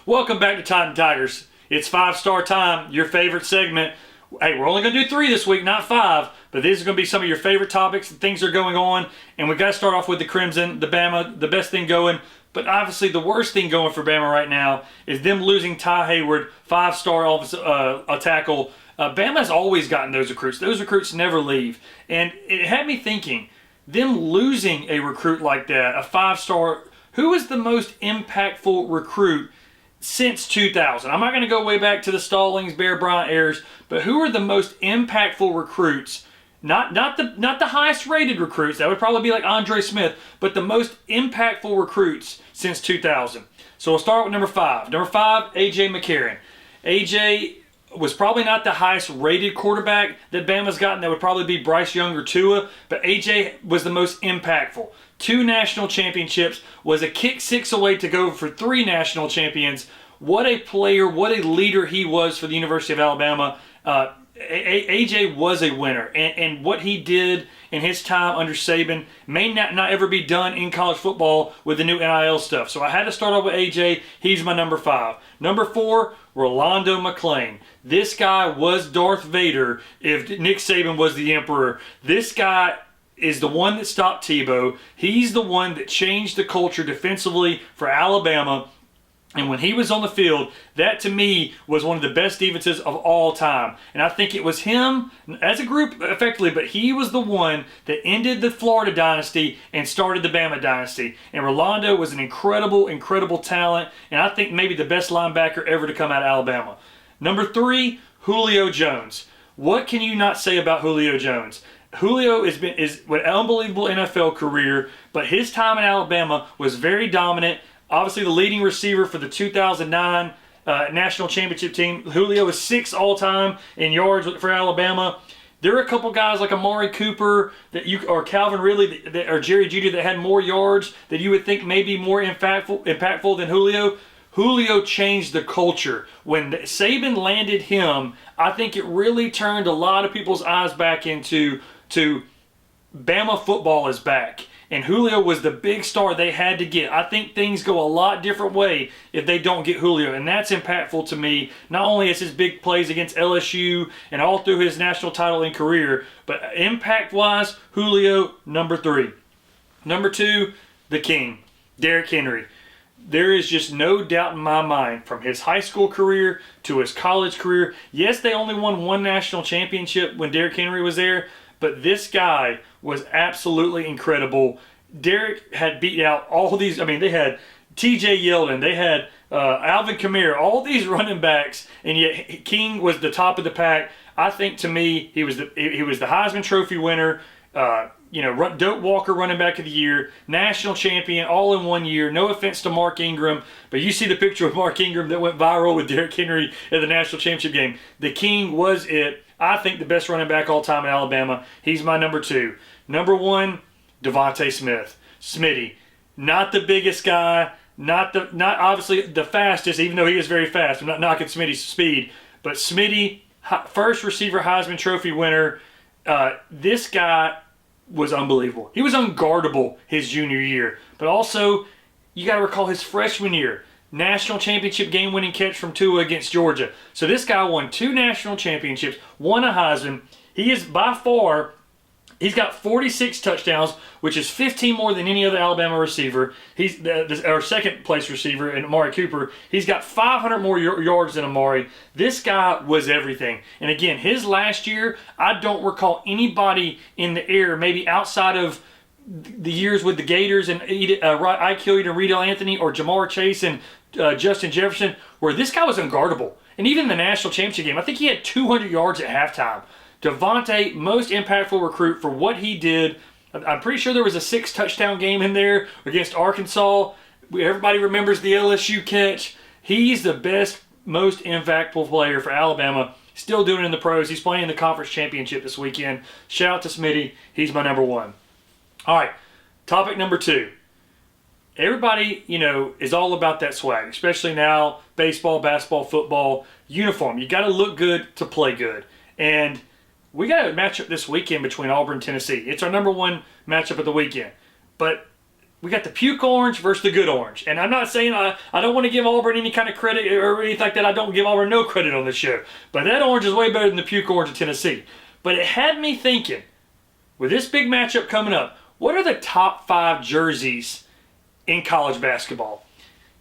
Welcome back to Titan Tigers. It's 5-star time, your favorite segment. Hey, we're only going to do 3 this week, not 5, but these are going to be some of your favorite topics and things that are going on. And we've got to start off with the Crimson, the Bama, the best thing going. But obviously the worst thing going for Bama right now is them losing Ty Hayward, 5-star tackle. Bama's always gotten those recruits. Those recruits never leave. And it had me thinking, them losing a recruit like that, a 5-star, who is the most impactful recruit since 2000? I'm not going to go way back to the Stallings, Bear Bryant eras, but who are the most impactful recruits? Not the highest rated recruits. That would probably be like Andre Smith, but the most impactful recruits since 2000. So we'll start with number 5. Number 5, A.J. McCarron. A.J. was probably not the highest rated quarterback that Bama's gotten. That would probably be Bryce Young or Tua, but A.J. was the most impactful. 2 national championships, was a kick 6 away to go for 3 national champions. What a player, what a leader he was for the University of Alabama. A.J. was a winner, and what he did in his time under Saban may not ever be done in college football with the new NIL stuff. So I had to start off with A.J. He's my number 5. Number 4, Rolando McClain. This guy was Darth Vader if Nick Saban was the Emperor. This guy is the one that stopped Tebow. He's the one that changed the culture defensively for Alabama. And when he was on the field, that to me was one of the best defenses of all time. And I think it was him as a group effectively, but he was the one that ended the Florida dynasty and started the Bama dynasty. And Rolando was an incredible, incredible talent. And I think maybe the best linebacker ever to come out of Alabama. Number 3, Julio Jones. What can you not say about Julio Jones? Julio is an unbelievable NFL career, but his time in Alabama was very dominant. Obviously, the leading receiver for the 2009 national championship team. Julio is 6th all-time in yards for Alabama. There are a couple guys like Amari Cooper or Calvin Ridley or Jerry Jeudy that had more yards that you would think may be more impactful than Julio. Julio changed the culture. When Saban landed him, I think it really turned a lot of people's eyes back into Bama football is back. And Julio was the big star they had to get. I think things go a lot different way if they don't get Julio. And that's impactful to me. Not only as his big plays against LSU and all through his national title and career, but impact-wise, Julio, number 3. Number 2, the King, Derrick Henry. There is just no doubt in my mind from his high school career to his college career. Yes, they only won 1 national championship when Derrick Henry was there, but this guy was absolutely incredible. Derrick had beat out all these. I mean, they had T.J. Yeldon, they had Alvin Kamara, all these running backs, and yet King was the top of the pack. I think to me, he was the Heisman Trophy winner. Doak Walker running back of the year, national champion, all in 1 year. No offense to Mark Ingram, but you see the picture of Mark Ingram that went viral with Derrick Henry at the national championship game. The King was it. I think the best running back all time in Alabama. He's my number 2. Number 1, Devontae Smith. Smitty. Not the biggest guy, not obviously the fastest, even though he is very fast. I'm not knocking Smitty's speed, but Smitty, first receiver Heisman Trophy winner. This guy was unbelievable. He was unguardable his junior year, but also you got to recall his freshman year. National championship game-winning catch from Tua against Georgia. So this guy won 2 national championships, won a Heisman. He is by far, he's got 46 touchdowns, which is 15 more than any other Alabama receiver. He's our second-place receiver in Amari Cooper. He's got 500 more yards than Amari. This guy was everything. And again, his last year, I don't recall anybody in the air, maybe outside of the years with the Gators and Ike Hilliard and Riedel Anthony or Jamar Chase and Justin Jefferson, where this guy was unguardable. And even in the national championship game, I think he had 200 yards at halftime. Devontae, most impactful recruit for what he did. I'm pretty sure there was a 6-touchdown game in there against Arkansas. Everybody remembers the LSU catch. He's the best, most impactful player for Alabama. Still doing it in the pros. He's playing in the conference championship this weekend. Shout out to Smitty. He's my number 1. All right, topic number 2. Everybody, is all about that swag, especially now, baseball, basketball, football, uniform. You got to look good to play good. And we got a matchup this weekend between Auburn and Tennessee. It's our number 1 matchup of the weekend. But we got the puke orange versus the good orange. And I'm not saying I don't want to give Auburn any kind of credit or anything like that. I don't give Auburn no credit on this show. But that orange is way better than the puke orange of Tennessee. But it had me thinking, with this big matchup coming up, what are the top 5 jerseys in college basketball?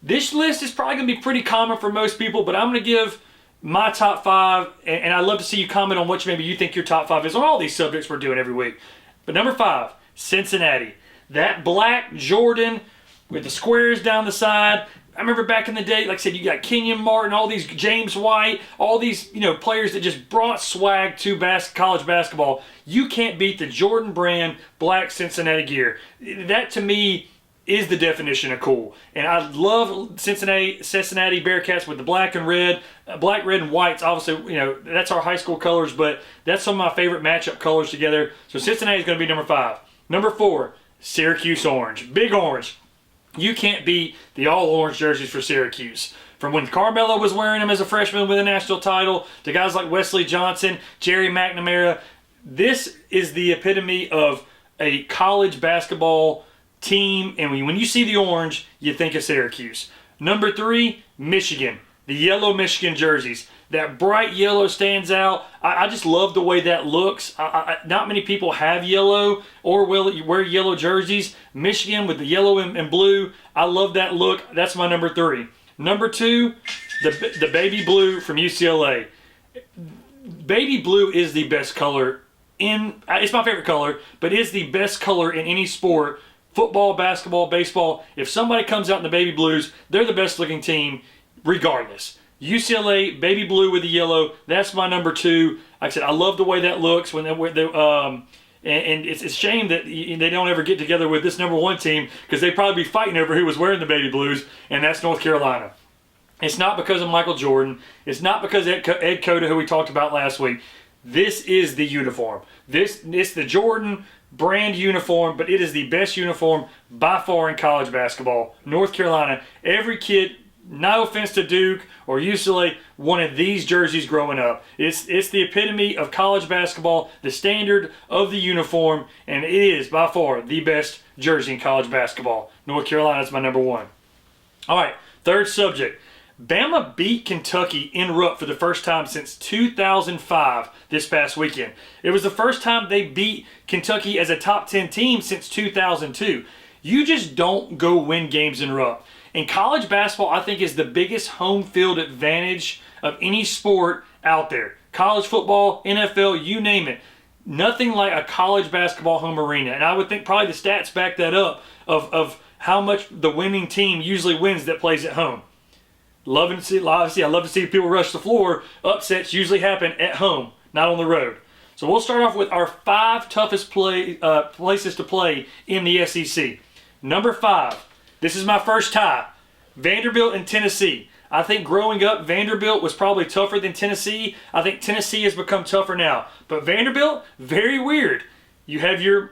This list is probably going to be pretty common for most people, but I'm going to give my top 5, and I'd love to see you comment on which maybe you think your top 5 is on all these subjects we're doing every week. But number 5, Cincinnati. That black Jordan with the squares down the side. I remember back in the day, like I said, you got Kenyon Martin, all these James White, all these players that just brought swag to college basketball. You can't beat the Jordan brand black Cincinnati gear. That to me is the definition of cool. And I love Cincinnati Bearcats with the black and red. Black, red, and whites, obviously, that's our high school colors, but that's some of my favorite matchup colors together. So Cincinnati is going to be number 5. Number 4, Syracuse orange. Big orange. You can't beat the all-orange jerseys for Syracuse. From when Carmelo was wearing them as a freshman with a national title, to guys like Wesley Johnson, Jerry McNamara, this is the epitome of a college basketball team, and when you see the orange, you think of Syracuse. Number 3, Michigan. The yellow Michigan jerseys. That bright yellow stands out. I just love the way that looks. Not many people have yellow or will wear yellow jerseys. Michigan with the yellow and blue. I love that look. That's my number 3. Number 2, the baby blue from UCLA. Baby blue is the best color it's my favorite color, but it's the best color in any sport. Football, basketball, baseball. If somebody comes out in the baby blues, they're the best looking team regardless. UCLA, baby blue with the yellow, that's my number 2. Like I said, I love the way that looks and it's a shame that they don't ever get together with this number 1 team, because they'd probably be fighting over who was wearing the baby blues, and that's North Carolina. It's not because of Michael Jordan. It's not because of Ed Cota, who we talked about last week. This is the uniform. It's the Jordan brand uniform, but it is the best uniform by far in college basketball. North Carolina, every kid, no offense to Duke or UCLA, wanted these jerseys growing up. It's the epitome of college basketball, the standard of the uniform, and it is by far the best jersey in college basketball. North Carolina is my number 1. All right, third subject. Bama beat Kentucky in Rupp for the first time since 2005 this past weekend. It was the first time they beat Kentucky as a top 10 team since 2002. You just don't go win games in Rupp. And college basketball, I think, is the biggest home field advantage of any sport out there. College football, NFL, you name it. Nothing like a college basketball home arena. And I would think probably the stats back that up of how much the winning team usually wins that plays at home. Obviously, I love to see people rush the floor. Upsets usually happen at home, not on the road. So we'll start off with our 5 toughest places to play in the SEC. Number 5, this is my first tie, Vanderbilt and Tennessee. I think growing up, Vanderbilt was probably tougher than Tennessee. I think Tennessee has become tougher now. But Vanderbilt, very weird. You have your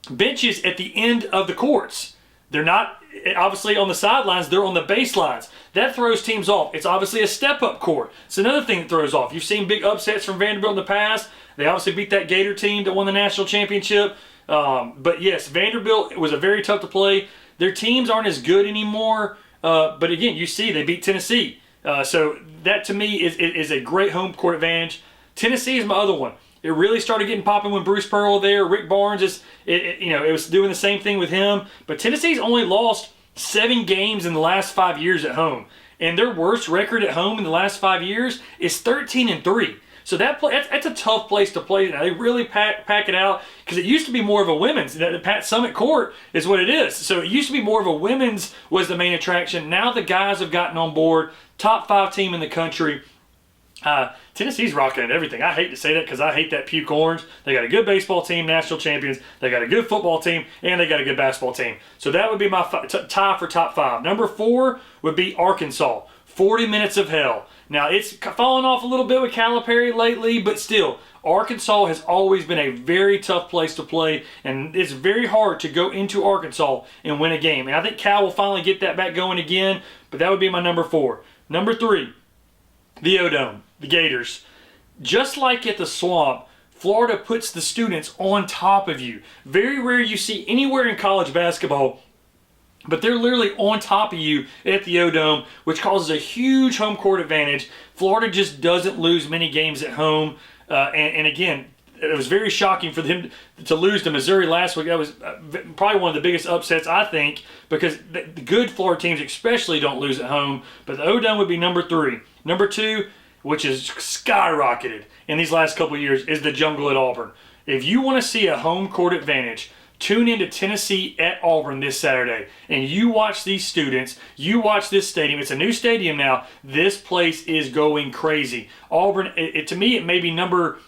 benches at the end of the courts. They're not obviously on the sidelines, they're on the baselines. That throws teams off. It's obviously a step-up court. It's another thing that throws off. You've seen big upsets from Vanderbilt in the past. They obviously beat that Gator team that won the national championship. But yes, Vanderbilt was a very tough to play. Their teams aren't as good anymore. But again, you see they beat Tennessee. So that to me is a great home court advantage. Tennessee is my other one. It really started getting popping when Bruce Pearl there. Rick Barnes it was doing the same thing with him. But Tennessee's only lost 7 games in the last 5 years at home, and their worst record at home in the last 5 years is 13-3. So that's a tough place to play. Now, they really pack it out, because it used to be more of a women's. The Pat Summit Court is what it is. So it used to be more of a women's was the main attraction. Now the guys have gotten on board. Top 5 team in the country. Tennessee's rocking at everything. I hate to say that because I hate that puke orange. They got a good baseball team, national champions. They got a good football team, and they got a good basketball team. So that would be my tie for top 5. Number 4 would be Arkansas. 40 minutes of hell. Now, it's fallen off a little bit with Calipari lately, but still, Arkansas has always been a very tough place to play, and it's very hard to go into Arkansas and win a game. And I think Cal will finally get that back going again, but that would be my number 4. Number 3, the O-Dome, the Gators. Just like at the Swamp, Florida puts the students on top of you. Very rare you see anywhere in college basketball but they're literally on top of you at the O-Dome, which causes a huge home court advantage. Florida just doesn't lose many games at home. And again, it was very shocking for them to lose to Missouri last week. That was probably one of the biggest upsets, I think, because the good Florida teams especially don't lose at home. But the O-Dome would be number 3. Number 2, which has skyrocketed in these last couple of years, is the Jungle at Auburn. If you want to see a home court advantage, tune into Tennessee at Auburn this Saturday, and you watch these students, you watch this stadium. It's a new stadium now. This place is going crazy. Auburn, to me, it may be number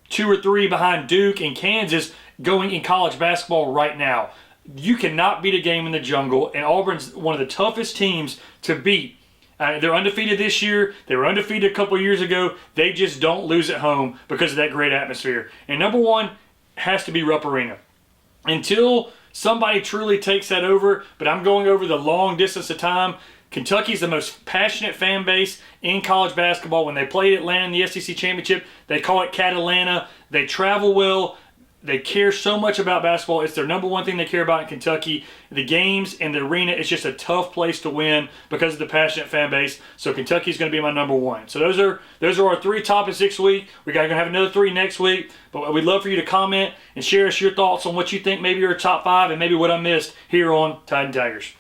2 or 3 behind Duke and Kansas going in college basketball right now. You cannot beat a game in the Jungle, and Auburn's one of the toughest teams to beat. They're undefeated this year. They were undefeated a couple years ago. They just don't lose at home because of that great atmosphere. And number 1 has to be Rupp Arena. Until somebody truly takes that over, but I'm going over the long distance of time, Kentucky's the most passionate fan base in college basketball. When they played Atlanta in the SEC Championship, they call it Cat Atlanta. They travel well. They care so much about basketball. It's their number 1 thing they care about in Kentucky. The games and the arena, it's just a tough place to win because of the passionate fan base. So Kentucky's going to be my number 1. So those are our 3 topics this week. We're going to have another 3 next week. But we'd love for you to comment and share us your thoughts on what you think maybe your top 5 and maybe what I missed here on Tide and Tigers.